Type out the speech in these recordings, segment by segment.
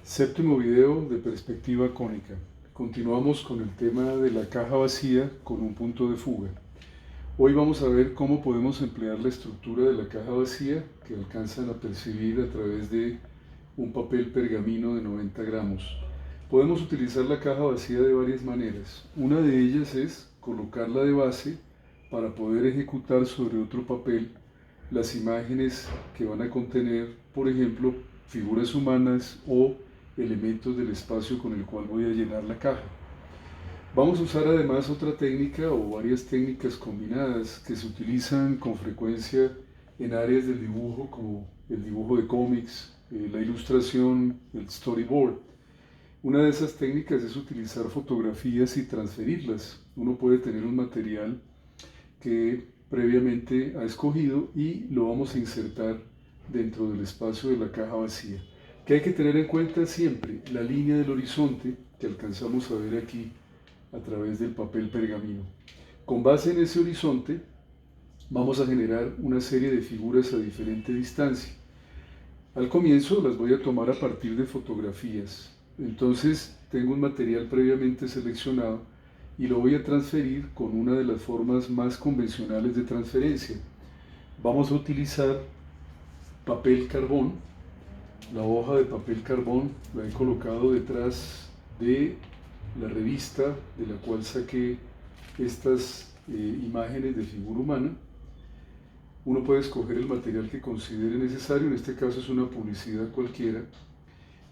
Séptimo video de perspectiva cónica. Continuamos con el tema de la caja vacía con un punto de fuga. Hoy vamos a ver cómo podemos emplear la estructura de la caja vacía que alcanzan a percibir a través de un papel pergamino de 90 gramos. Podemos utilizar la caja vacía de varias maneras. Una de ellas es colocarla de base para poder ejecutar sobre otro papel las imágenes que van a contener, por ejemplo, figuras humanas o elementos del espacio con el cual voy a llenar la caja. Vamos a usar además otra técnica o varias técnicas combinadas que se utilizan con frecuencia en áreas del dibujo, como el dibujo de cómics, la ilustración, el storyboard. Una de esas técnicas es utilizar fotografías y transferirlas. Uno puede tener un material que previamente ha escogido y lo vamos a insertar dentro del espacio de la caja vacía. ¿Qué hay que tener en cuenta siempre? La línea del horizonte que alcanzamos a ver aquí a través del papel pergamino. Con base en ese horizonte vamos a generar una serie de figuras a diferente distancia. Al comienzo las voy a tomar a partir de fotografías. Entonces tengo un material previamente seleccionado y lo voy a transferir con una de las formas más convencionales de transferencia. Vamos a utilizar papel carbón. La hoja de papel carbón la he colocado detrás de la revista de la cual saqué estas imágenes de figura humana. Uno puede escoger el material que considere necesario, en este caso es una publicidad cualquiera.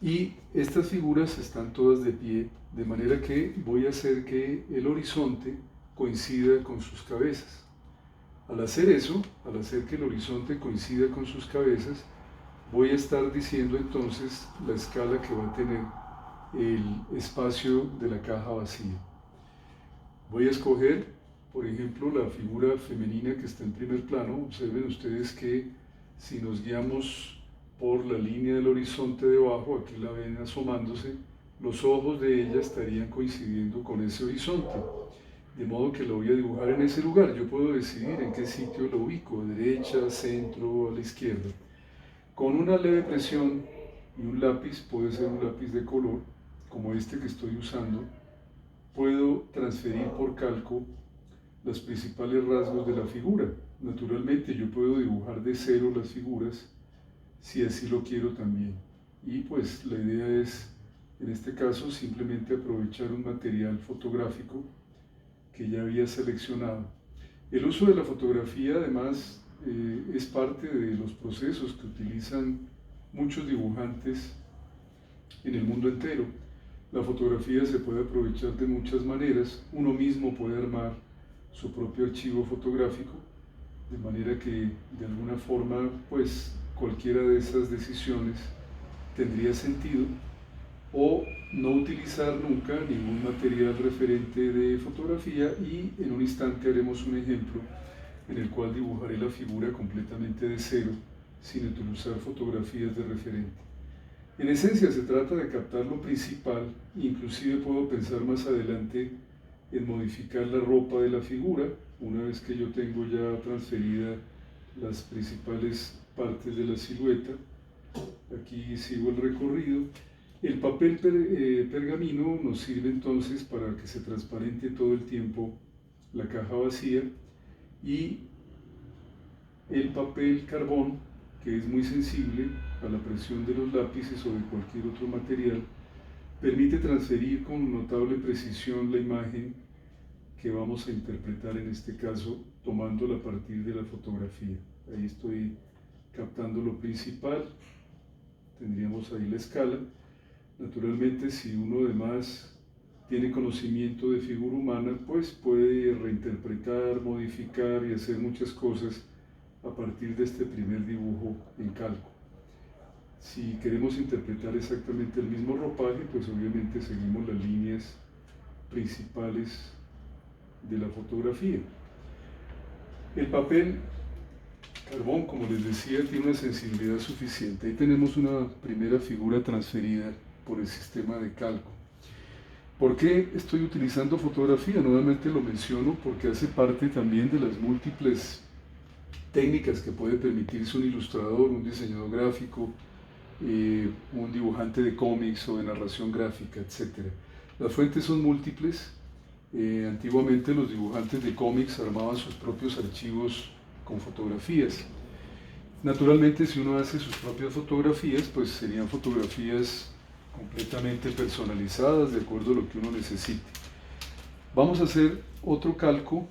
Y estas figuras están todas de pie, de manera que voy a hacer que el horizonte coincida con sus cabezas. Al hacer eso, al hacer que el horizonte coincida con sus cabezas, voy a estar diciendo entonces la escala que va a tener el espacio de la caja vacía. Voy a escoger, por ejemplo, la figura femenina que está en primer plano. Observen ustedes que si nos guiamos por la línea del horizonte debajo, aquí la ven asomándose, los ojos de ella estarían coincidiendo con ese horizonte. De modo que lo voy a dibujar en ese lugar. Yo puedo decidir en qué sitio lo ubico, a derecha, centro, a la izquierda. Con una leve presión y un lápiz, puede ser un lápiz de color, como este que estoy usando, puedo transferir por calco los principales rasgos de la figura. Naturalmente yo puedo dibujar de cero las figuras, si así lo quiero también. Y pues la idea es, en este caso, simplemente aprovechar un material fotográfico que ya había seleccionado. El uso de la fotografía además es parte de los procesos que utilizan muchos dibujantes en el mundo entero. La fotografía se puede aprovechar de muchas maneras. Uno mismo puede armar su propio archivo fotográfico, de manera que de alguna forma pues cualquiera de esas decisiones tendría sentido, o no utilizar nunca ningún material referente de fotografía y en un instante haremos un ejemplo en el cual dibujaré la figura completamente de cero sin utilizar fotografías de referente. En esencia se trata de captar lo principal, inclusive puedo pensar más adelante en modificar la ropa de la figura una vez que yo tengo ya transferida las principales partes de la silueta. Aquí sigo el recorrido. El papel pergamino nos sirve entonces para que se transparente todo el tiempo la caja vacía, y el papel carbón, que es muy sensible a la presión de los lápices o de cualquier otro material, permite transferir con notable precisión la imagen que vamos a interpretar, en este caso tomándola a partir de la fotografía. Ahí estoy captando lo principal, tendríamos ahí la escala. Naturalmente, si uno además tiene conocimiento de figura humana, pues puede reinterpretar, modificar y hacer muchas cosas a partir de este primer dibujo en calco. Si queremos interpretar exactamente el mismo ropaje, pues obviamente seguimos las líneas principales de la fotografía. El papel carbón, como les decía, tiene una sensibilidad suficiente. Ahí tenemos una primera figura transferida por el sistema de calco. ¿Por qué estoy utilizando fotografía? Nuevamente lo menciono porque hace parte también de las múltiples técnicas que puede permitirse un ilustrador, un diseñador gráfico, un dibujante de cómics o de narración gráfica, etc. Las fuentes son múltiples. Antiguamente los dibujantes de cómics armaban sus propios archivos con fotografías. Naturalmente, si uno hace sus propias fotografías, pues serían fotografías completamente personalizadas de acuerdo a lo que uno necesite. Vamos a hacer otro calco,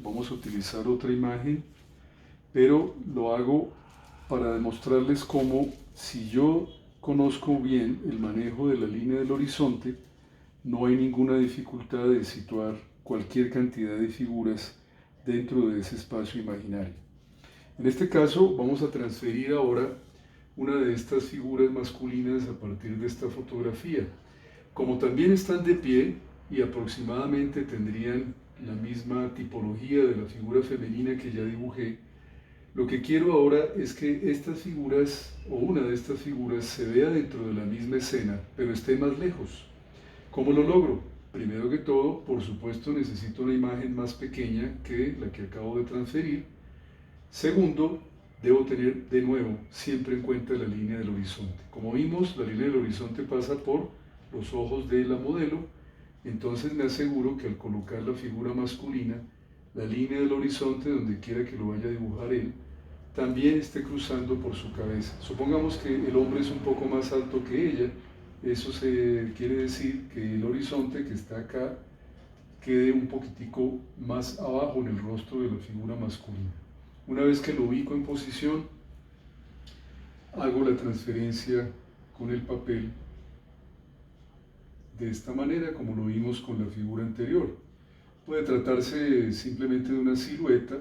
vamos a utilizar otra imagen, pero lo hago para demostrarles cómo, si yo conozco bien el manejo de la línea del horizonte, no hay ninguna dificultad de situar cualquier cantidad de figuras dentro de ese espacio imaginario. En este caso vamos a transferir ahora una de estas figuras masculinas a partir de esta fotografía. Como también están de pie y aproximadamente tendrían la misma tipología de la figura femenina que ya dibujé, lo que quiero ahora es que estas figuras, o una de estas figuras, se vea dentro de la misma escena, pero esté más lejos. ¿Cómo lo logro? Primero que todo, por supuesto, necesito una imagen más pequeña que la que acabo de transferir. Segundo, debo tener de nuevo siempre en cuenta la línea del horizonte. Como vimos, la línea del horizonte pasa por los ojos de la modelo, entonces me aseguro que al colocar la figura masculina, la línea del horizonte, donde quiera que lo vaya a dibujar él, también esté cruzando por su cabeza. Supongamos que el hombre es un poco más alto que ella, eso quiere decir que el horizonte que está acá quede un poquitico más abajo en el rostro de la figura masculina. Una vez que lo ubico en posición, hago la transferencia con el papel de esta manera, como lo vimos con la figura anterior. Puede tratarse simplemente de una silueta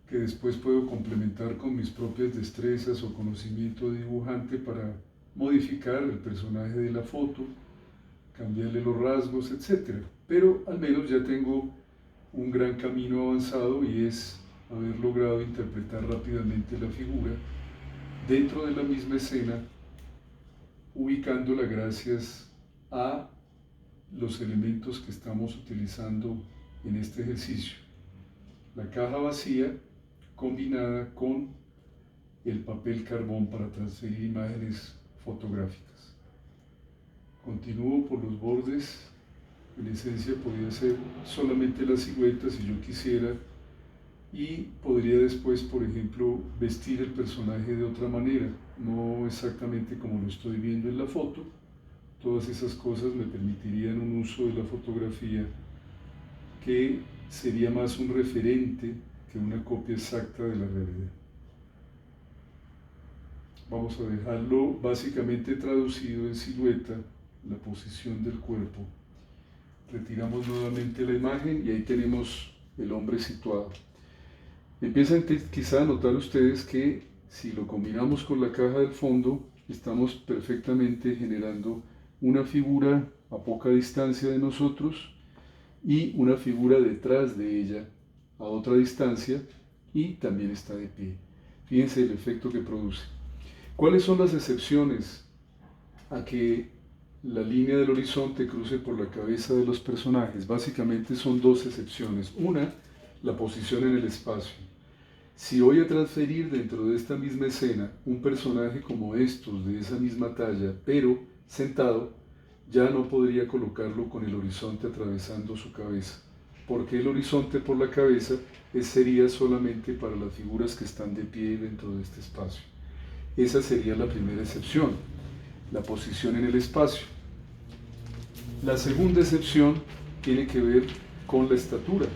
que después puedo complementar con mis propias destrezas o conocimiento de dibujante para modificar el personaje de la foto, cambiarle los rasgos, etc. Pero al menos ya tengo un gran camino avanzado y es haber logrado interpretar rápidamente la figura dentro de la misma escena, ubicándola gracias a los elementos que estamos utilizando en este ejercicio. La caja vacía combinada con el papel carbón para transferir imágenes fotográficas. Continúo por los bordes. En esencia podría ser solamente la silueta si yo quisiera, y podría después, por ejemplo, vestir el personaje de otra manera, no exactamente como lo estoy viendo en la foto. Todas esas cosas me permitirían un uso de la fotografía que sería más un referente que una copia exacta de la realidad. Vamos a dejarlo básicamente traducido en silueta, la posición del cuerpo. Retiramos nuevamente la imagen y ahí tenemos el hombre situado. Empiezan quizá a notar ustedes que si lo combinamos con la caja del fondo, estamos perfectamente generando una figura a poca distancia de nosotros y una figura detrás de ella a otra distancia, y también está de pie. Fíjense el efecto que produce. ¿Cuáles son las excepciones a que la línea del horizonte cruce por la cabeza de los personajes? Básicamente son dos excepciones. Una, la posición en el espacio. Si voy a transferir dentro de esta misma escena un personaje como estos, de esa misma talla, pero sentado, ya no podría colocarlo con el horizonte atravesando su cabeza, porque el horizonte por la cabeza sería solamente para las figuras que están de pie dentro de este espacio. Esa sería la primera excepción, la posición en el espacio. La segunda excepción tiene que ver con la estatura.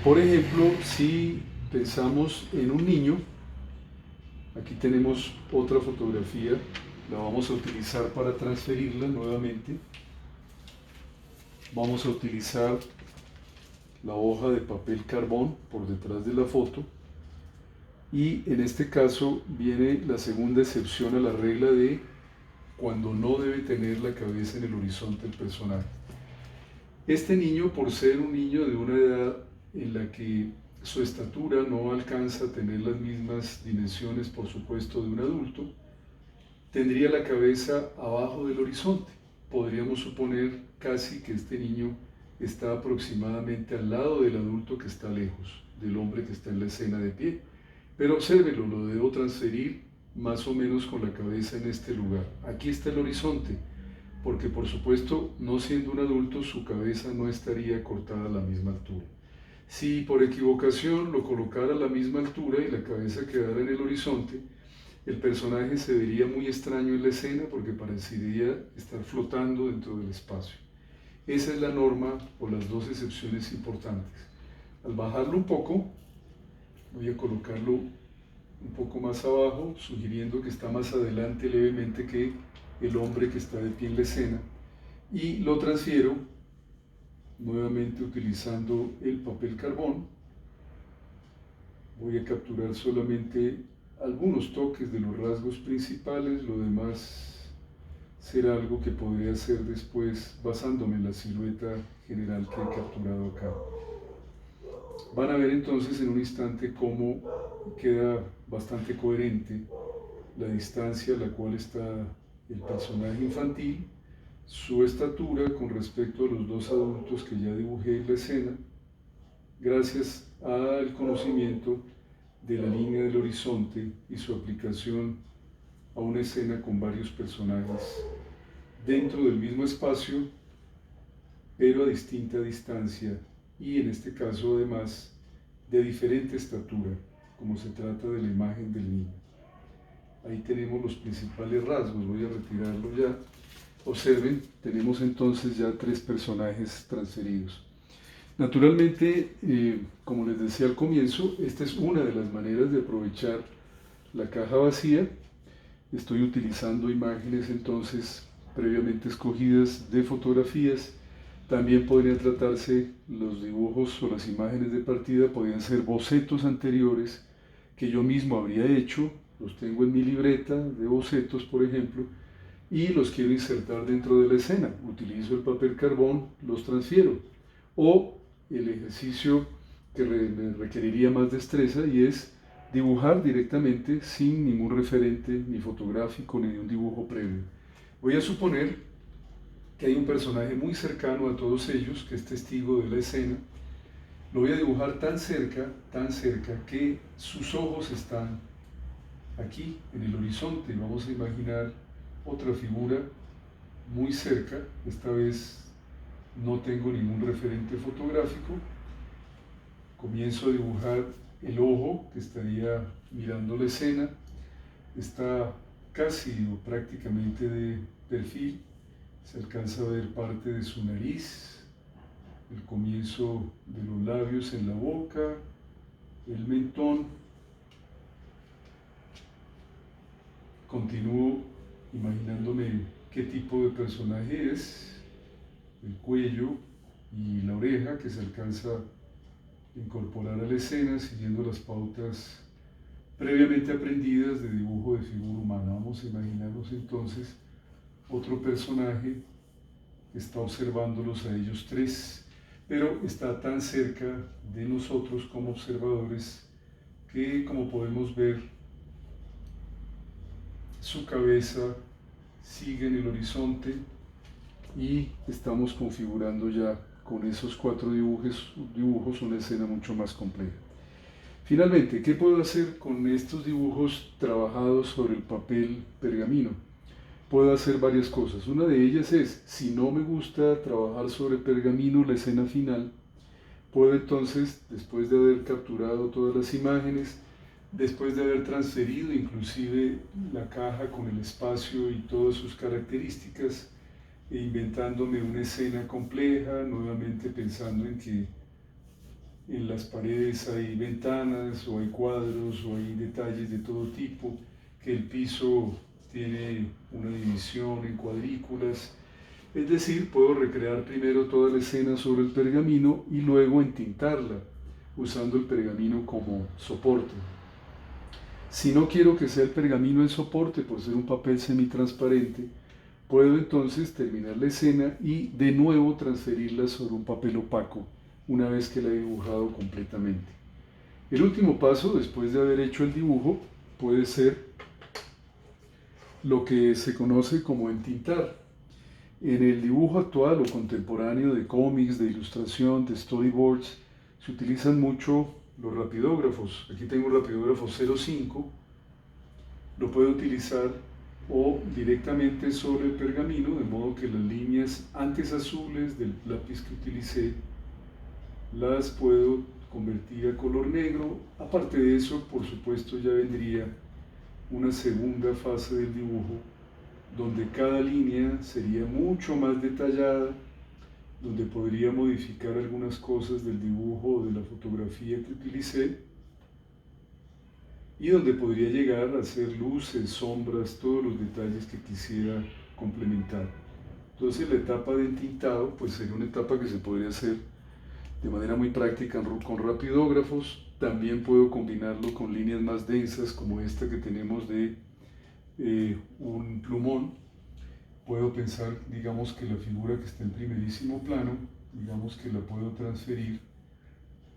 Por ejemplo, si pensamos en un niño, aquí tenemos otra fotografía, la vamos a utilizar para transferirla nuevamente. Vamos a utilizar la hoja de papel carbón por detrás de la foto, y en este caso viene la segunda excepción a la regla de cuando no debe tener la cabeza en el horizonte el personaje. Este niño, por ser un niño de una edad en la que su estatura no alcanza a tener las mismas dimensiones, por supuesto, de un adulto, tendría la cabeza abajo del horizonte. Podríamos suponer casi que este niño está aproximadamente al lado del adulto que está lejos, del hombre que está en la escena de pie. Pero obsérvelo, lo debo transferir más o menos con la cabeza en este lugar. Aquí está el horizonte, porque por supuesto, no siendo un adulto, su cabeza no estaría cortada a la misma altura. Si por equivocación lo colocara a la misma altura y la cabeza quedara en el horizonte, el personaje se vería muy extraño en la escena porque parecería estar flotando dentro del espacio. Esa es la norma o las dos excepciones importantes. Al bajarlo un poco, voy a colocarlo un poco más abajo, sugiriendo que está más adelante levemente que el hombre que está de pie en la escena, y lo transfiero nuevamente utilizando el papel carbón. Voy a capturar solamente algunos toques de los rasgos principales, lo demás será algo que podré hacer después basándome en la silueta general que he capturado acá. Van a ver entonces en un instante cómo queda bastante coherente la distancia a la cual está el personaje infantil, su estatura con respecto a los dos adultos que ya dibujé en la escena, gracias al conocimiento de la línea del horizonte y su aplicación a una escena con varios personajes dentro del mismo espacio, pero a distinta distancia y en este caso además de diferente estatura, como se trata de la imagen del niño. Ahí tenemos los principales rasgos, voy a retirarlo ya. Observen, tenemos entonces ya 3 personajes transferidos. Naturalmente, como les decía al comienzo, esta es una de las maneras de aprovechar la caja vacía. Estoy utilizando imágenes entonces previamente escogidas de fotografías. También podrían tratarse los dibujos o las imágenes de partida, podrían ser bocetos anteriores que yo mismo habría hecho, los tengo en mi libreta de bocetos, por ejemplo, y los quiero insertar dentro de la escena. Utilizo el papel carbón, los transfiero. O el ejercicio que me requeriría más destreza y es dibujar directamente sin ningún referente ni fotográfico ni un dibujo previo. Voy a suponer que hay un personaje muy cercano a todos ellos que es testigo de la escena. Lo voy a dibujar tan cerca que sus ojos están aquí en el horizonte. Vamos a imaginar otra figura muy cerca, esta vez no tengo ningún referente fotográfico. Comienzo a dibujar el ojo que estaría mirando la escena, está casi o prácticamente de perfil, se alcanza a ver parte de su nariz, el comienzo de los labios en la boca, el mentón. Continúo imaginándome qué tipo de personaje es, el cuello y la oreja que se alcanza a incorporar a la escena siguiendo las pautas previamente aprendidas de dibujo de figura humana. Vamos a imaginarnos entonces otro personaje que está observándolos a ellos 3, pero está tan cerca de nosotros como observadores que, como podemos ver, su cabeza sigue en el horizonte y estamos configurando ya con esos 4 dibujos una escena mucho más compleja. Finalmente, ¿qué puedo hacer con estos dibujos trabajados sobre el papel pergamino? Puedo hacer varias cosas. Una de ellas es, si no me gusta trabajar sobre pergamino la escena final, puedo entonces, después de haber capturado todas las imágenes, después de haber transferido inclusive la caja con el espacio y todas sus características, e inventándome una escena compleja, nuevamente pensando en que en las paredes hay ventanas o hay cuadros o hay detalles de todo tipo, que el piso tiene una división en cuadrículas. Es decir, puedo recrear primero toda la escena sobre el pergamino y luego entintarla, usando el pergamino como soporte. Si no quiero que sea el pergamino el soporte, por ser un papel semitransparente, puedo entonces terminar la escena y de nuevo transferirla sobre un papel opaco, una vez que la he dibujado completamente. El último paso, después de haber hecho el dibujo, puede ser lo que se conoce como entintar. En el dibujo actual o contemporáneo de cómics, de ilustración, de storyboards, se utilizan mucho los rapidógrafos. Aquí tengo un rapidógrafo 05 Lo puedo utilizar o directamente sobre el pergamino, de modo que las líneas antes azules del lápiz que utilicé las puedo convertir a color negro. Aparte de eso, por supuesto, ya vendría una segunda fase del dibujo, donde cada línea sería mucho más detallada, donde podría modificar algunas cosas del dibujo o de la fotografía que utilicé, y donde podría llegar a hacer luces, sombras, todos los detalles que quisiera complementar. Entonces la etapa de entintado pues sería una etapa que se podría hacer de manera muy práctica con rapidógrafos. También puedo combinarlo con líneas más densas como esta que tenemos de un plumón. Puedo pensar, digamos, que la figura que está en primerísimo plano, digamos que la puedo transferir,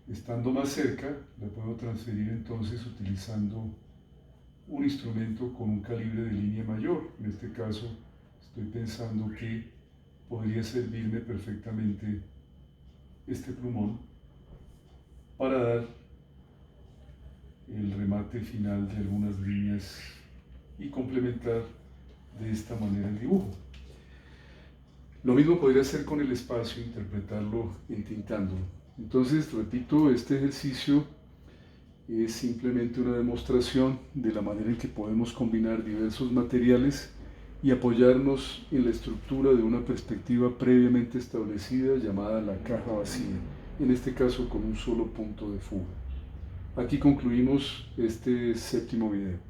estando más cerca, la puedo transferir entonces utilizando un instrumento con un calibre de línea mayor. En este caso estoy pensando que podría servirme perfectamente este plumón para dar el remate final de algunas líneas y complementar de esta manera el dibujo. Lo mismo podría hacer con el espacio, interpretarlo entintándolo. Entonces, repito, este ejercicio es simplemente una demostración de la manera en que podemos combinar diversos materiales y apoyarnos en la estructura de una perspectiva previamente establecida llamada la caja vacía, en este caso con un solo punto de fuga. Aquí concluimos este séptimo video.